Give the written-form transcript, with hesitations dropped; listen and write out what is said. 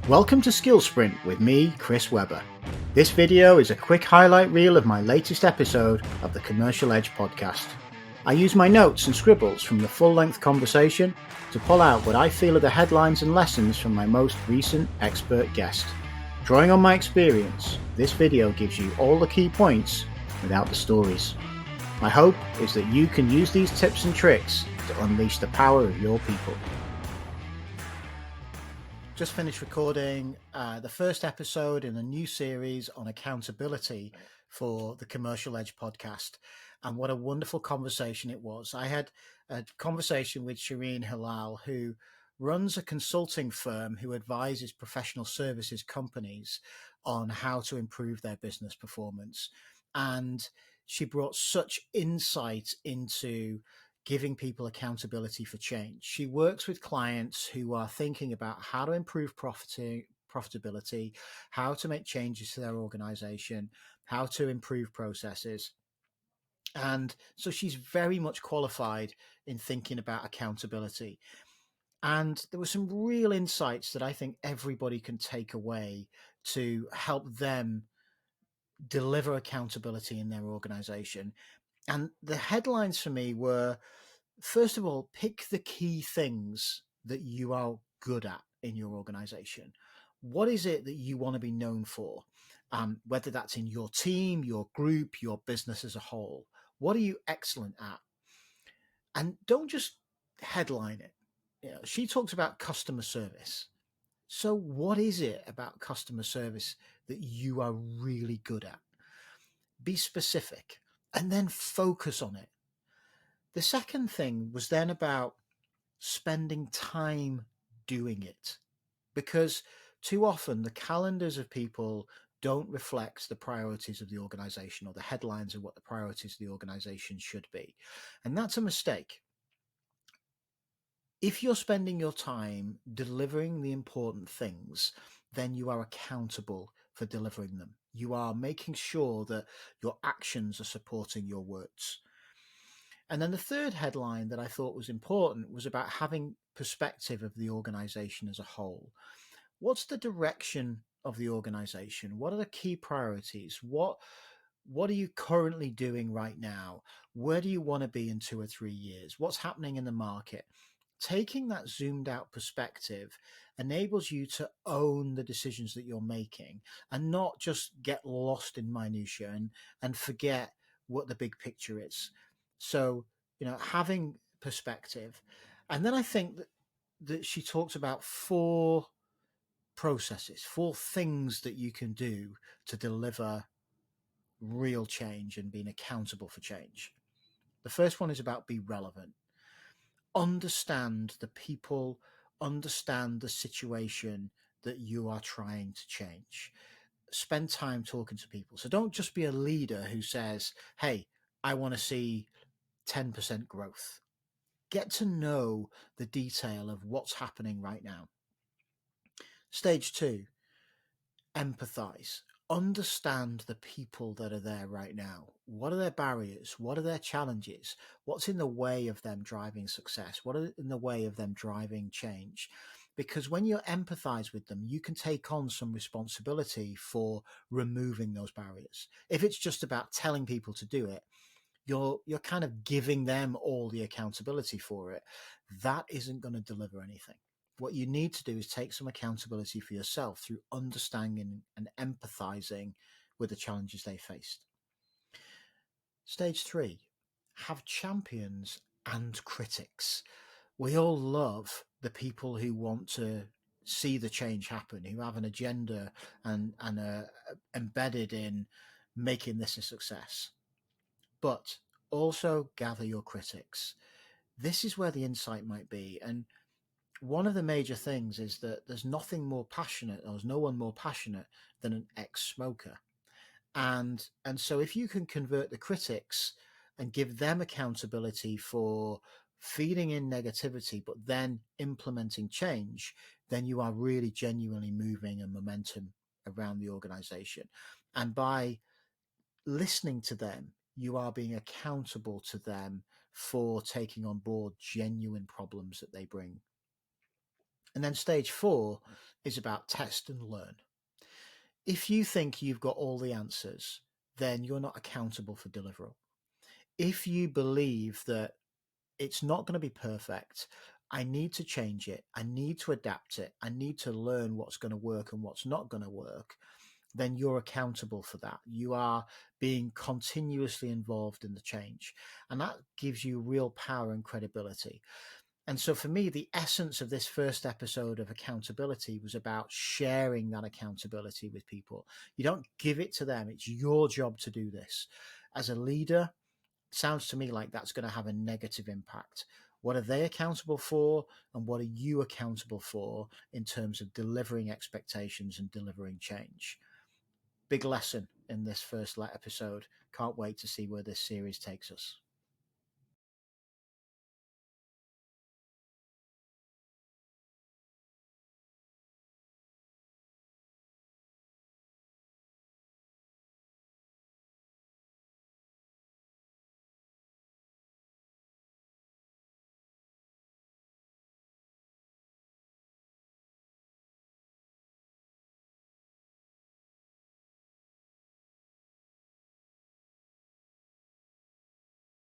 Welcome to Skill Sprint with me, Chris Webber. This video is a quick highlight reel of my latest episode of the Commercial Edge podcast. I use my notes and scribbles from the full-length conversation to pull out what I feel are the headlines and lessons from my most recent expert guest. Drawing on my experience, this video gives you all the key points without the stories. My hope is that you can use these tips and tricks to unleash the power of your people. Just finished recording the first episode in a new series on accountability for the Commercial Edge podcast. And what a wonderful conversation it was. I had a conversation with Shireen, who runs a consulting firm who advises professional services companies on how to improve their business performance. And she brought such insight into giving people accountability for change. She works with clients who are thinking about how to improve profitability, how to make changes to their organization, how to improve processes. And so she's very much qualified in thinking about accountability. And there were some real insights that I think everybody can take away to help them deliver accountability in their organization. And the headlines for me were, first of all, pick the key things that you are good at in your organization. What is it that you want to be known for? Whether that's in your team, your group, your business as a whole. What are you excellent at? And don't just headline it. She talks about customer service. So what is it about customer service that you are really good at? Be specific and then focus on it. The second thing was then about spending time doing it, because too often the calendars of people don't reflect the priorities of the organization or the headlines of what the priorities of the organization should be. And that's a mistake. If you're spending your time delivering the important things, then you are accountable for delivering them. You are making sure that your actions are supporting your words. And then the third headline that I thought was important was about having perspective of the organization as a whole. What's the direction of the organization? What are the key priorities? What are you currently doing right now? Where do you want to be in 2 or 3 years? What's happening in the market? Taking that zoomed out perspective enables you to own the decisions that you're making and not just get lost in minutiae and forget what the big picture is. So, having perspective. And then I think that she talks about 4 processes, 4 things that you can do to deliver real change and being accountable for change. The first one is about be relevant. Understand the people, understand the situation that you are trying to change. Spend time talking to people. So don't just be a leader who says, hey, I want to see 10% growth. Get to know the detail of what's happening right now. Stage 2, empathize. Understand the people that are there right now. What are their barriers? What are their challenges? What's in the way of them driving success? What are in the way of them driving change? Because when you empathize with them, you can take on some responsibility for removing those barriers. If it's just about telling people to do it, you're kind of giving them all the accountability for it. That isn't going to deliver anything. What you need to do is take some accountability for yourself through understanding and empathizing with the challenges they faced. Stage 3, have champions and critics. We all love the people who want to see the change happen, who have an agenda and are embedded in making this a success. But also gather your critics. This is where the insight might be. And one of the major things is that there's nothing more passionate, or there's no one more passionate than an ex-smoker. And so if you can convert the critics and give them accountability for feeding in negativity, but then implementing change, then you are really genuinely moving a momentum around the organization. And by listening to them, you are being accountable to them for taking on board genuine problems that they bring. And then stage 4 is about test and learn. If you think you've got all the answers, then you're not accountable for deliverable. If you believe that it's not going to be perfect, I need to change it, I need to adapt it, I need to learn what's going to work and what's not going to work, then you're accountable for that. You are being continuously involved in the change. And that gives you real power and credibility. And so for me, the essence of this first episode of accountability was about sharing that accountability with people. You don't give it to them, it's your job to do this. As a leader, it sounds to me like that's going to have a negative impact. What are they accountable for? And what are you accountable for in terms of delivering expectations and delivering change? Big lesson in this first episode. Can't wait to see where this series takes us.